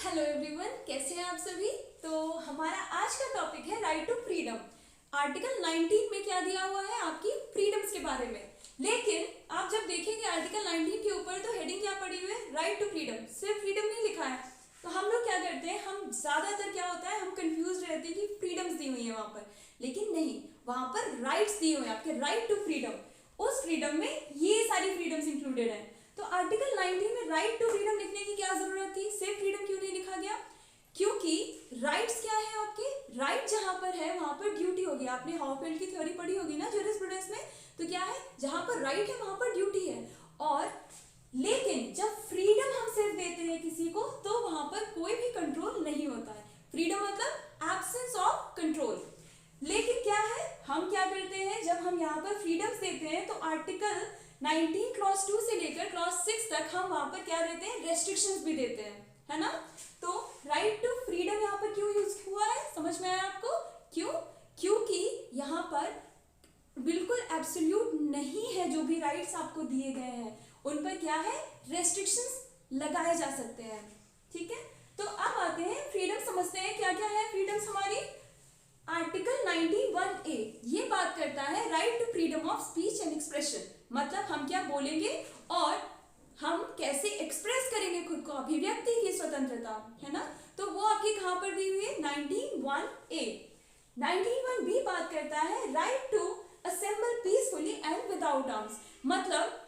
Hello everyone, कैसे हैं आप सभी। तो हमारा आज का टॉपिक है राइट टू फ्रीडम। आर्टिकल 19 में क्या दिया हुआ है आपकी फ्रीडम्स के बारे में। लेकिन आप जब देखेंगे आर्टिकल 19 के ऊपर तो हेडिंग क्या पड़ी हुई है, राइट टू फ्रीडम। सिर्फ फ्रीडम नहीं लिखा है। तो हम लोग क्या करते हैं, हम ज्यादातर क्या होता है, हम कंफ्यूज रहते हैं कि फ्रीडम्स दी हुई है वहां पर, लेकिन नहीं, वहां पर राइट्स दिए हुए हैं आपके, राइट टू फ्रीडम। उस फ्रीडम में ये सारी फ्रीडम्स इंक्लूडेड है। तो आर्टिकल 19 में राइट टू फ्रीडम लिखने की क्या जरूरत थी, सिर्फ फ्रीडम क्यों नहीं लिखा गया? क्योंकि राइट्स क्या है आपके, राइट जहां पर है वहां पर ड्यूटी होगी। आपने हॉफेल्ड की थ्योरी पढ़ी होगी ना जूरिस्प्रूडेंस में। तो क्या है, जहां पर राइट है वहां पर ड्यूटी है। और लेकिन जब फ्रीडम हम सिर्फ देते हैं किसी को तो वहां पर कोई भी कंट्रोल नहीं होता है। फ्रीडम मतलब एब्सेंस ऑफ कंट्रोल। लेकिन क्या है, हम क्या करते हैं, जब हम यहाँ पर फ्रीडम्स देते हैं तो आर्टिकल 19 क्लॉज 2 से लेकर क्लॉज 6 तक हम वहां पर क्या देते हैं, रेस्ट्रिक्शंस भी देते हैं, है ना। तो राइट टू फ्रीडम यहाँ पर क्यों यूज हुआ है, समझ में आया आपको? क्यों? क्योंकि यहाँ पर बिल्कुल एब्सोल्यूट नहीं है, जो भी राइट्स आपको दिए गए हैं उन पर क्या है, रेस्ट्रिक्शंस लगाए जा सकते हैं। ठीक है, तो अब आते हैं फ्रीडम, समझते हैं क्या क्या है फ्रीडम्स हमारी। आर्टिकल 91A ये बात करता है right to freedom of speech and expression. मतलब हम क्या बोलेंगे और हम कैसे एक्सप्रेस करेंगे खुद को, अभिव्यक्ति की स्वतंत्रता, है ना। तो वो आपकी कहां पर दी हुई है, 91A। 91B बात करता है right to assemble peacefully and without arms. मतलब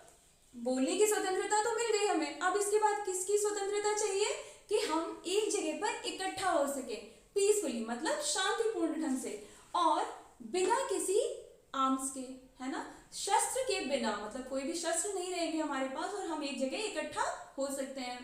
बोलने की स्वतंत्रता तो मिल गई हमें, अब इसके बाद किसकी स्वतंत्रता चाहिए कि हम एक जगह पर इकट्ठा हो सके पीसफुली, मतलब शांतिपूर्ण ढंग से और बिना किसी आर्म्स के, है ना, शस्त्र के बिना, मतलब कोई भी शस्त्र नहीं रहेंगे हमारे पास और हम एक जगह इकट्ठा हो सकते हैं।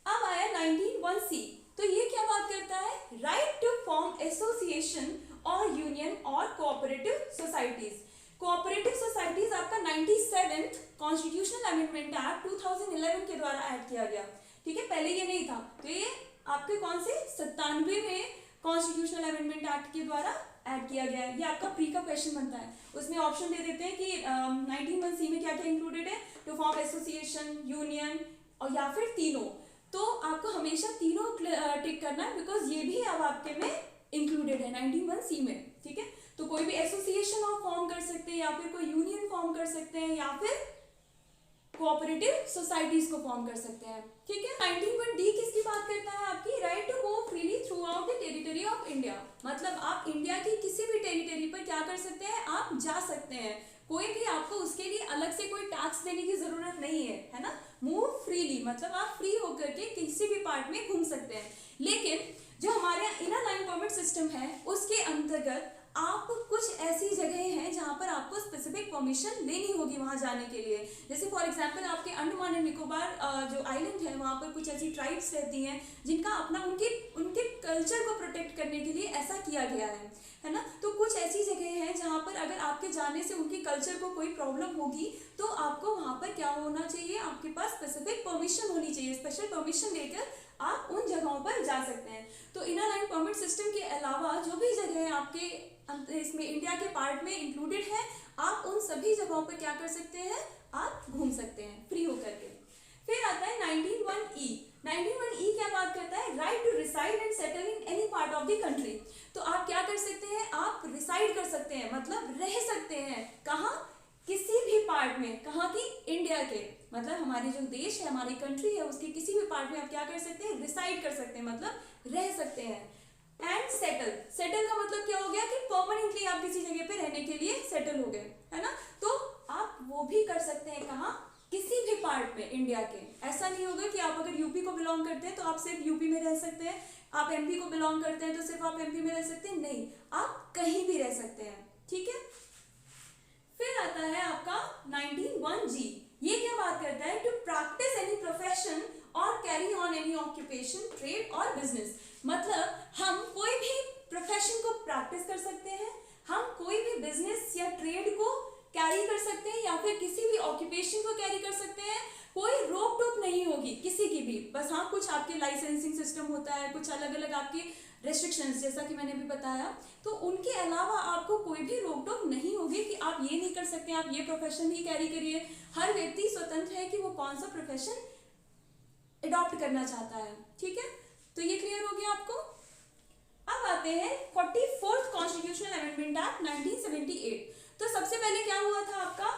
अब आया 91C। तो ये क्या बात करता है, राइट टू फॉर्म एसोसिएशन और यूनियन और कोऑपरेटिव सोसाइटीज। कोऑपरेटिव सोसाइटीज आपका 97th कॉन्स्टिट्यूशनल अमेंडमेंट एक्ट 2011 के द्वारा ऐड किया गया। ठीक है, पहले ये नहीं था। तो ये आपके कौन से 97वें कॉन्स्टिट्यूशनल अमेंडमेंट एक्ट के द्वारा ऐड किया गया है। ये आपका प्री का क्वेश्चन बनता है, उसमें ऑप्शन दे देते हैं कि 91C में क्या क्या इंक्लूडेड है, टू फॉर्म एसोसिएशन, यूनियन और या फिर तीनों। तो आपको हमेशा तीनों टिक करना है, बिकॉज ये भी अब आपके में इंक्लूडेड है 91C में। ठीक है, तो कोई भी एसोसिएशन आप फॉर्म कर सकते हैं या फिर कोई यूनियन फॉर्म कर सकते हैं या फिर कोऑपरेटिव सोसाइटीज को फॉर्म कर सकते हैं। ठीक है, 91D किसकी बात करता है आपकी, right to move freely throughout the territory of India. मतलब आप इंडिया की किसी भी टेरिटरी पर क्या कर सकते हैं, आप जा सकते हैं। कोई भी आपको उसके लिए अलग से कोई टैक्स देने की जरूरत नहीं है ना। मूव फ्रीली मतलब आप फ्री होकर के किसी भी पार्ट में घूम सकते हैं। लेकिन जो हमारे यहाँ इनर लाइन परमिट सिस्टम है उसके अंतर्गत आप कुछ ऐसी जगह हैं जहां पर आपको स्पेसिफिक परमिशन लेनी होगी वहां जाने के लिए। जैसे फॉर एग्जांपल आपके अंडमान एंड निकोबार जो आइलैंड है वहां पर कुछ ऐसी ट्राइब्स रहती हैं जिनका अपना उनके कल्चर को प्रोटेक्ट करने के लिए ऐसा किया गया है ना। तो कुछ ऐसी जगह हैं जहां पर अगर आपके जाने से उनके कल्चर को कोई प्रॉब्लम होगी तो आपको वहां पर क्या होना चाहिए, आपके पास स्पेसिफिक परमिशन होनी चाहिए। स्पेशल परमिशन लेकर आप उन जगहों पर जा सकते हैं। तो इनर लाइन परमिट सिस्टम के अलावा जो भी जगह आपके इसमें इंडिया के पार्ट में इंक्लूडेड है, आप उन सभी जगहों पर क्या कर सकते हैं, आप घूम सकते हैं फ्री होकर के। फिर आता है 91E। 91E क्या बात करता है, right to reside and settle in any part of the country. तो आप क्या कर सकते हैं, आप रिसाइड कर सकते हैं, मतलब रह सकते हैं कहाँ, किसी भी पार्ट में, कहाँ की, इंडिया के, मतलब हमारे जो देश है, हमारी कंट्री है, उसके किसी भी पार्ट में आप क्या कर सकते हैं, रिसाइड कर सकते हैं, मतलब रह सकते हैं। एंड सेटल, सेटल का मतलब क्या हो गया कि परमानेंटली आप किसी जगह पे रहने के लिए सेटल हो गए, है ना। तो आप वो भी कर सकते हैं कहाँ, किसी भी पार्ट में इंडिया के। ऐसा नहीं होगा कि आप अगर यूपी को बिलोंग करते हैं तो आप सिर्फ यूपी में रह सकते हैं, आप एमपी को बिलोंग करते हैं तो सिर्फ आप एमपी में रह सकते हैं, नहीं, आप कहीं भी रह सकते हैं। ठीक है, फिर आता है आपका 91G। ये क्या बात करता है, टू प्रैक्टिस एनी प्रोफेशन और carry on any occupation, trade और बिजनेस। मतलब हम कोई भी प्रोफेशन को प्रैक्टिस कर सकते हैं, हम कोई भी बिजनेस या ट्रेड को कैरी कर सकते हैं या फिर किसी भी ऑक्यूपेशन को कैरी कर सकते हैं। कोई रोक टोक नहीं होगी किसी की भी। बस हाँ, कुछ आपके लाइसेंसिंग सिस्टम होता है, कुछ अलग अलग आपके रेस्ट्रिक्शंस, जैसा कि मैंने भी बताया। तो उनके अलावा आपको कोई भी रोक टोक नहीं होगी कि आप ये नहीं कर सकते, आप ये प्रोफेशन ही कैरी करिए। हर व्यक्ति स्वतंत्र है कि वो कौन सा प्रोफेशन अडॉप्ट करना चाहता है। ठीक है, तो अमेंडमेंट एक्ट 1978। तो सबसे पहले क्या हुआ था आपका,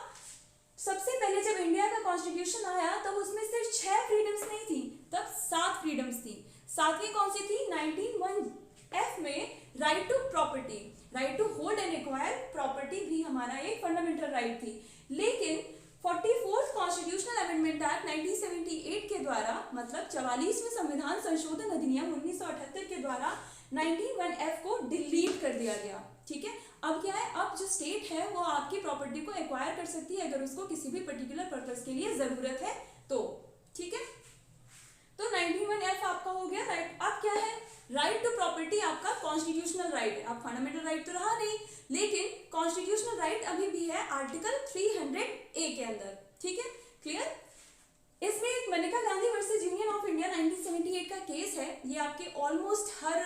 सबसे पहले जब इंडिया का कॉन्स्टिट्यूशन आया तब उसमें सिर्फ 6 फ्रीडम्स नहीं थी, तब 7 फ्रीडम्स थी। सातवीं कौन सी थी, 19(1)(f) में right to property, right to hold and acquire property भी हमारा एक फंडामेंटल राइट थी। लेकिन 44th कॉन्स्टिट्यूशनल अमेंडमेंट एक्ट 1978 के द्वारा, मतलब 44वें संविधान संशोधन अधिनियम 1978 के द्वारा 19(1)(f) को डिलीट कर दिया गया। ठीक है, अब क्या है, अब जो स्टेट है वो आपकी प्रॉपर्टी को एक्वायर कर सकती है अगर उसको किसी भी पर्टिकुलर पर्पस के लिए जरूरत है तो। ठीक है, तो 19(1)(f) आपका हो गया राइट। अब क्या है, राइट टू प्रॉपर्टी आपका कॉन्स्टिट्यूशनल राइट है, अब फंडामेंटल राइट तो रहा नहीं, लेकिन कॉन्स्टिट्यूशनल राइट अभी भी है आर्टिकल 300A के अंदर। ठीक है, क्लियर। इसमें एक Maneka Gandhi versus union of India 1978 का केस है, ये आपके ऑलमोस्ट हर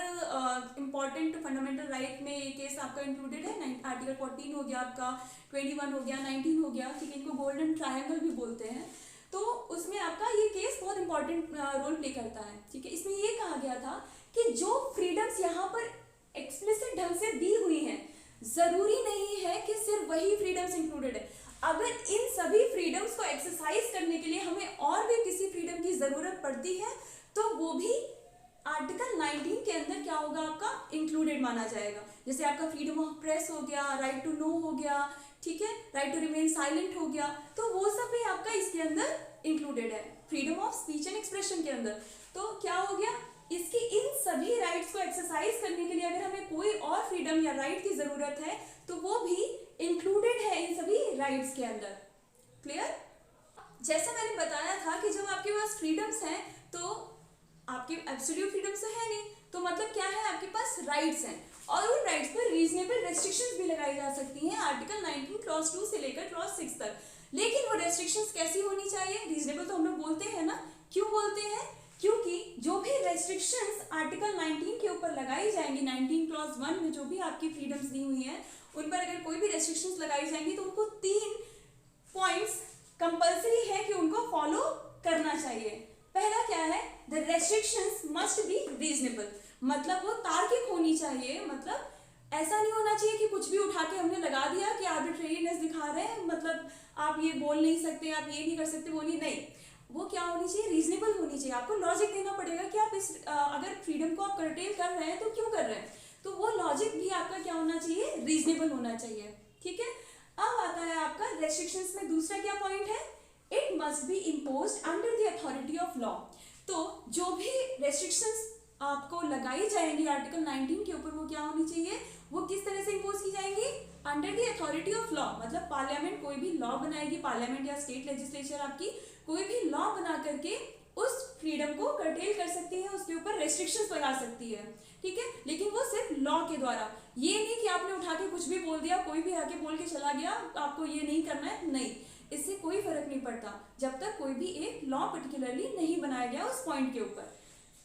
इंपॉर्टेंट फंडामेंटल राइट में ये केस आपका इंक्लूडेड है। आर्टिकल 14 हो गया आपका, 21 हो गया, 19 हो गया, ठीक है, इनको गोल्डन ट्रायंगल भी बोलते हैं। तो उसमें आपका ये केस बहुत इंपॉर्टेंट रोल प्ले करता है। ठीक है, इसमें ये कहा गया था कि जो फ्रीडम्स यहाँ पर एक्सप्लिसिट ढंग से दी हुई हैं, जरूरी नहीं है कि सिर्फ वही फ्रीडम्स इंक्लूडेड है। अगर इन सभी फ्रीडम्स को एक्सरसाइज करने के लिए हमें और भी किसी फ्रीडम की जरूरत पड़ती है तो वो भी आर्टिकल 19 के अंदर क्या होगा, आपका इंक्लूडेड माना जाएगा। जैसे आपका फ्रीडम ऑफ प्रेस हो गया, राइट टू नो हो गया, ठीक है, राइट टू रिमेन साइलेंट हो गया, तो वो सब भी आपका इसके अंदर इंक्लूडेड है, freedom of speech and expression के अंदर। तो क्या हो गया, इसकी इन सभी राइट्स को एक्सरसाइज करने के लिए अगर हमें कोई और फ्रीडम या राइट की जरूरत है तो वो भी इंक्लूडेड है इन सभी राइट्स के अंदर। क्लियर। जैसा मैंने बताया था कि जब आपके पास फ्रीडम्स हैं तो आपके एब्सोल्यूट फ्रीडम्स तो है नहीं, तो मतलब क्या है, आपके पास राइट्स हैं और उन राइट्स पर रीजनेबल रेस्ट्रिक्शंस भी लगाई जा सकती हैं आर्टिकल 19 क्लॉज 2 से लेकर क्लॉज 6 तक। लेकिन वो रेस्ट्रिक्शंस कैसी होनी चाहिए, रीजनेबल तो हम लोग बोलते हैं ना, क्यों बोलते हैं, क्योंकि जो भी रेस्ट्रिक्शंस आर्टिकल 19 के ऊपर लगाई जाएंगी, 19 क्लॉज 1 में जो भी आपकी फ्रीडम्स दी हुई हैं उन पर अगर कोई भी रेस्ट्रिक्शंस लगाई जाएंगी तो उनको 3 पॉइंट्स कंपल्सरी है कि उनको फॉलो करना चाहिए। पहला क्या है, the restrictions must be reasonable, मतलब वो तार्किक होनी चाहिए, मतलब ऐसा नहीं होना चाहिए कि कुछ भी उठा के हमने लगा दिया कि आर्बिट्रेरीनेस दिखा रहे हैं, मतलब आप ये बोल नहीं सकते, आप ये नहीं कर सकते, वो नहीं, वो क्या होनी चाहिए, रीजनेबल होनी चाहिए। आपको लॉजिक देना पड़ेगा कि आप इस अगर फ्रीडम को आप कर्टेल कर रहे हैं तो क्यों कर रहे हैं, तो वो लॉजिक भी आपका क्या होना चाहिए, रीजनेबल होना चाहिए। ठीक है, अब आता है आपका रेस्ट्रिक्शंस में दूसरा क्या पॉइंट है, it must be imposed under the authority of law. तो जो भी रेस्ट्रिक्शंस आपको लगाई जाएंगी आर्टिकल 19 के ऊपर वो क्या होनी चाहिए, वो किस तरह से इम्पोज की जाएंगी, under the authority of law, मतलब पार्लियामेंट कोई भी लॉ बनाएगी, पार्लियामेंट या स्टेट लेजिस्लेचर आपकी कोई भी लॉ बना करके उस फ्रीडम को कर्टेल कर सकती है, उसके ऊपर रेस्ट्रिक्शंस लगा सकती है। ठीक है, लेकिन वो सिर्फ लॉ के द्वारा, ये नहीं कि आपने उठा के कुछ भी बोल दिया, कोई भी आके बोल के चला गया आपको ये नहीं करना है, नहीं, इससे कोई फर्क नहीं पड़ता जब तक कोई भी एक लॉ पर्टिकुलरली नहीं बनाया गया उस पॉइंट के ऊपर।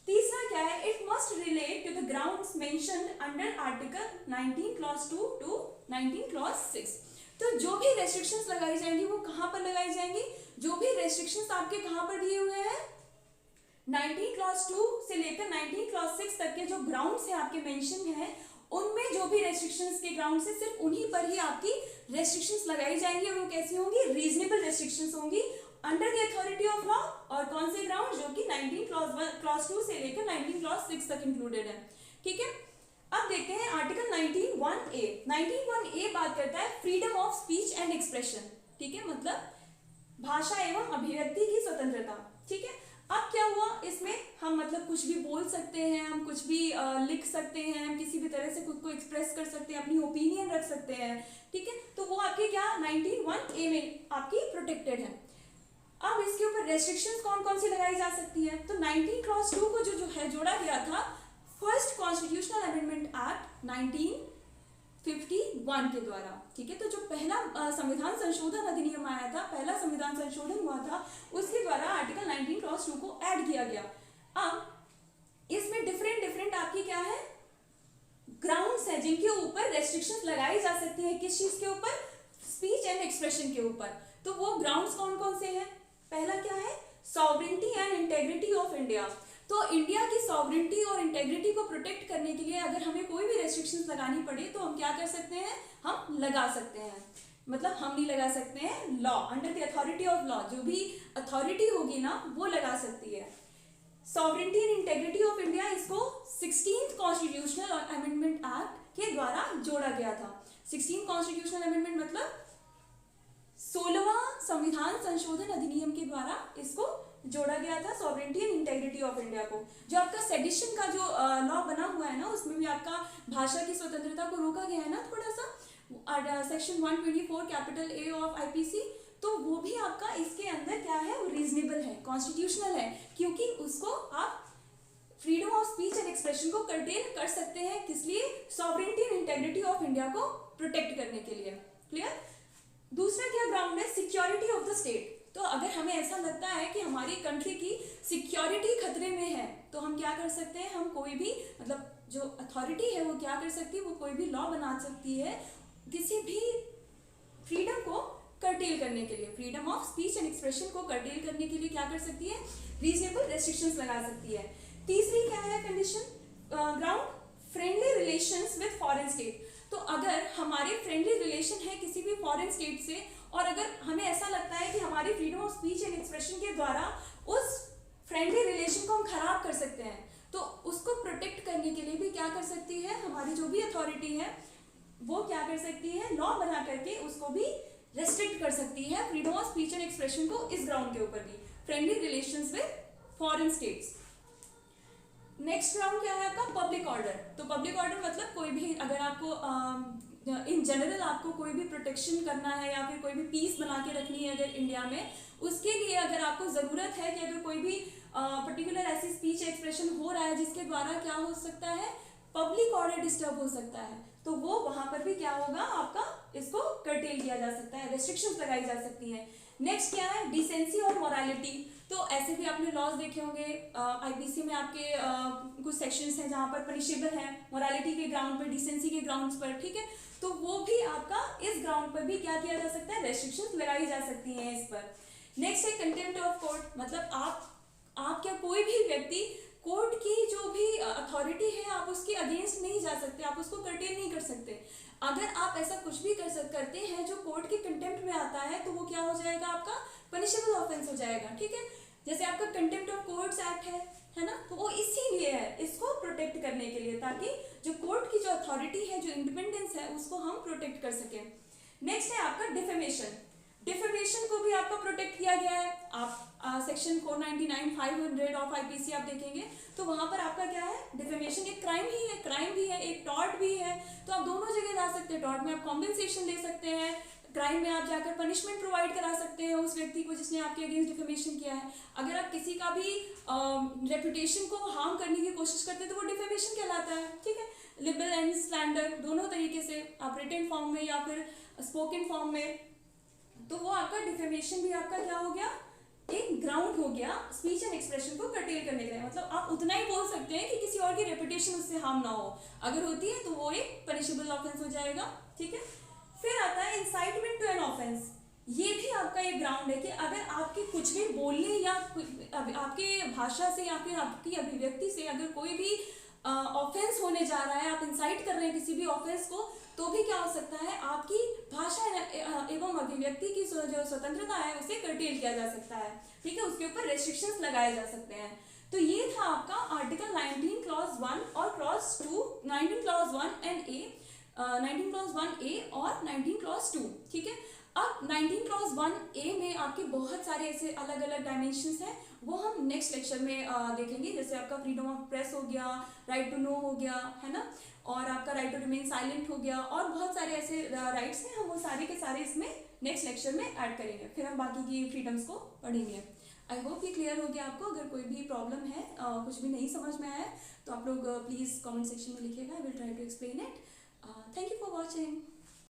तीसरा क्या है, it must relate to the grounds mentioned under article 19 clause 2 to 19 clause 6। तो जो भी रेस्ट्रिक्शंस लगाई जाएंगी वो कहां पर लगाई जाएंगी, जो भी रेस्ट्रिक्शंस आपके कहां पर दिए हुए हैं, 19 क्लॉज 2 से लेकर 19 क्लॉज 6 तक के जो ग्राउंड्स हैं आपके मेंशन हैं, उनमें जो भी रेस्ट्रिक्शंस के ग्राउंड्स हैं सिर्फ उन्हीं पर ही आपकी रेस्ट्रिक्शंस लगाई जाएंगी और वो कैसी होंगी, रीजनेबल रेस्ट्रिक्शंस होंगी under the authority of law. और कौन से ग्राउंड, जो कि 19 क्लॉज 2 से लेकर 19 क्लॉज 6 तक इंक्लूडेड है। ठीक है, अब देखते हैं आर्टिकल 19(1)(a। 19(1)(a) बात करता है freedom of speech and expression. ठीक है, मतलब भाषा एवं अभिव्यक्ति की स्वतंत्रता। ठीक है, अब क्या हुआ, इसमें हम मतलब कुछ भी बोल सकते हैं, हम कुछ भी लिख सकते हैं, हम किसी भी तरह से खुद को एक्सप्रेस कर सकते हैं, अपनी ओपिनियन रख सकते हैं। ठीक है, तो वो आपके क्या 19(1)(a) में आपकी प्रोटेक्टेड है। अब इसके ऊपर रेस्ट्रिक्शंस कौन कौन सी लगाई जा सकती है, तो 19 क्लॉज 2 को जो है जोड़ा गया था फर्स्ट कॉन्स्टिट्यूशनल अमेंडमेंट एक्ट 1951 के द्वारा। ठीक है, तो जो पहला संविधान संशोधन अधिनियम आया था, पहला संविधान संशोधन हुआ था, उसके द्वारा आर्टिकल 19 क्लॉज 2 को ऐड किया गया। अब इसमें डिफरेंट आपकी क्या है, ग्राउंड्स है जिनके ऊपर रेस्ट्रिक्शंस लगाई जा सकती है, किस चीज के ऊपर, स्पीच एंड एक्सप्रेशन के ऊपर। तो वो ग्राउंड्स कौन कौन से हैं, पहला क्या है, sovereignty and integrity of India. तो इंडिया की सॉवरेनिटी और इंटेग्रिटी को प्रोटेक्ट करने करने के लिए अगर हमें कोई भी रेस्ट्रिक्शंस लगानी पड़े तो हम क्या कर सकते हैं, हम लगा सकते हैं। मतलब हम नहीं लगा सकते हैं, law under the authority of law, जो भी अथॉरिटी होगी ना वो लगा सकती है। Sovereignty and integrity of India, इसको 16th कॉन्स्टिट्यूशनल अमेंडमेंट एक्ट के द्वारा जोड़ा गया था। 16th कॉन्स्टिट्यूशनल अमेंडमेंट मतलब 16वां संविधान संशोधन अधिनियम के द्वारा इसको जोड़ा गया था, sovereignty and integrity of India को। जो आपका सेडिशन का जो लॉ बना हुआ है ना, उसमें भी आपका भाषा की स्वतंत्रता को रोका गया है ना थोड़ा सा, section 124 capital A of IPC, तो वो भी आपका इसके अंदर क्या है, वो रीजनेबल है, कॉन्स्टिट्यूशनल है, क्योंकि उसको आप freedom of speech and expression को कर्टेल कर सकते हैं, किस लिए, sovereignty and integrity of India को प्रोटेक्ट करने के लिए। क्लियर। दूसरा क्या ग्राउंड है, सिक्योरिटी ऑफ द स्टेट। तो अगर हमें ऐसा लगता है कि हमारी कंट्री की सिक्योरिटी खतरे में है तो हम क्या कर सकते हैं, हम कोई भी मतलब जो अथॉरिटी है वो क्या कर सकती है, वो कोई भी लॉ बना सकती है किसी भी फ्रीडम को कर्टेल करने के लिए, freedom of speech and expression को कर्टेल करने के लिए क्या कर सकती है, रीजनेबल रेस्ट्रिक्शंस लगा सकती है। तीसरी क्या है condition, ground, friendly relations with foreign state. तो अगर हमारे फ्रेंडली रिलेशन है किसी भी फॉरेन स्टेट से, और अगर हमें ऐसा लगता है कि हमारी freedom of speech and expression के द्वारा उस फ्रेंडली रिलेशन को हम खराब कर सकते हैं, तो उसको प्रोटेक्ट करने के लिए भी क्या कर सकती है हमारी जो भी अथॉरिटी है, वो क्या कर सकती है, लॉ बना करके उसको भी रेस्ट्रिक्ट कर सकती है, freedom of speech and expression को इस ग्राउंड के ऊपर भी, friendly relations with foreign states. Next ground क्या है आपका, पब्लिक ऑर्डर। तो पब्लिक ऑर्डर मतलब कोई भी अगर आपको इन जनरल आपको कोई भी प्रोटेक्शन करना है या फिर कोई भी पीस बना के रखनी है अगर इंडिया में, उसके लिए अगर आपको ज़रूरत है कि अगर कोई भी पर्टिकुलर ऐसी स्पीच एक्सप्रेशन हो रहा है जिसके द्वारा क्या हो सकता है, पब्लिक ऑर्डर डिस्टर्ब हो सकता है, तो वो वहां पर भी क्या होगा आपका, इसको कर्टेल किया जा सकता है, रेस्ट्रिक्शंस लगाई जा सकती हैं। नेक्स्ट क्या है, डिसेंसी और मोरालिटी। तो ऐसे भी आपने लॉज देखे होंगे, आईपीसी में आपके कुछ सेक्शंस हैं जहां पर पनिशेबल है मोरालिटी के ग्राउंड पर, डिसेंसी के ग्राउंड्स पर, ठीक है, तो वो भी आपका इस ग्राउंड पर भी क्या किया जा सकता है, रेस्ट्रिक्शंस लगाई जा सकती हैं इस पर। नेक्स्ट है कंटेम्प्ट ऑफ कोर्ट, मतलब आप क्या कोई भी व्यक्ति कोर्ट की जो भी अथॉरिटी है आप उसके अगेंस्ट नहीं जा सकते, आप उसको कर्टेल नहीं कर सकते। अगर आप ऐसा कुछ भी करते हैं जो कोर्ट के कंटेम्प्ट में आता है तो वो क्या हो जाएगा, आपका पनिशेबल ऑफेंस हो जाएगा, ठीक है। जैसे आपका कंटेम्प्ट ऑफ कोर्ट्स एक्ट है ना, तो वो इसीलिए है, इसको प्रोटेक्ट करने के लिए, ताकि जो कोर्ट की जो अथॉरिटी है, जो इंडिपेंडेंस है, उसको हम प्रोटेक्ट कर सकें। नेक्स्ट है आपका डिफेमेशन। डिफेमेशन को भी आपका प्रोटेक्ट किया गया है। आप सेक्शन 499 500 ऑफ आईपीसी आप देखेंगे तो वहां पर आपका क्या है, डिफेमेशन एक क्राइम ही है, क्राइम भी है, एक टॉर्ट भी है, तो आप दोनों जगह जा सकते हैं। टॉर्ट में आप कॉम्पेंसेशन ले सकते हैं, क्राइम में आप जाकर पनिशमेंट प्रोवाइड करा सकते हैं उस व्यक्ति को जिसने आपके अगेंस्ट डिफेमेशन किया है। अगर आप किसी का भी रेपुटेशन को हार्म करने की कोशिश करते हैं तो वो डिफेमेशन कहलाता है, ठीक है। लिबल एंड स्लैंडर दोनों तरीके से आप रिटन फॉर्म में या फिर स्पोकन फॉर्म में, तो वो आपका डिफेमेशन भी आपका क्या हो गया, एक ग्राउंड हो गया स्पीच एंड एक्सप्रेशन को कर्टेल करने के लिए। मतलब आप उतना ही बोल सकते हैं कि किसी और की रेपुटेशन उससे हार्म ना हो, अगर होती है तो वो एक पनिशेबल ऑफेंस हो जाएगा, ठीक है। फिर आता है इंसाइटमेंट टू एन ऑफेंस। ये भी आपका एक ग्राउंड है कि अगर आपके कुछ भी बोलने या आपके भाषा से या फिर आपकी अभिव्यक्ति से अगर कोई भी ऑफेंस होने जा रहा है, आप इंसाइट कर रहे हैं किसी भी ऑफेंस को, तो भी क्या हो सकता है, आपकी भाषा एवं अभिव्यक्ति की जो स्वतंत्रता है उसे कर्टेल किया जा सकता है, ठीक है, उसके ऊपर रेस्ट्रिक्शंस लगाए जा सकते हैं। तो ये था आपका आर्टिकल 19 क्लॉज 1 और clause 2, 19 clause 1 and A, 19 clause 1A और 19 क्लॉज 2, ठीक है। अब 19 क्लॉज 1A में आपके बहुत सारे ऐसे अलग अलग डायमेंशंस हैं, वो हम नेक्स्ट लेक्चर में देखेंगे। जैसे आपका फ्रीडम ऑफ प्रेस हो गया, राइट टू नो हो गया, है ना, और आपका राइट टू रिमेन साइलेंट हो गया, और बहुत सारे ऐसे राइट्स हैं, हम वो सारे के सारे इसमें नेक्स्ट लेक्चर में ऐड करेंगे, फिर हम बाकी की फ्रीडम्स को पढ़ेंगे। आई होप ये क्लियर हो गया आपको। अगर कोई भी प्रॉब्लम है, कुछ भी नहीं समझ में आया, तो आप लोग प्लीज़ कमेंट सेक्शन में लिखिएगा, I will try to explain it. Thank you for watching.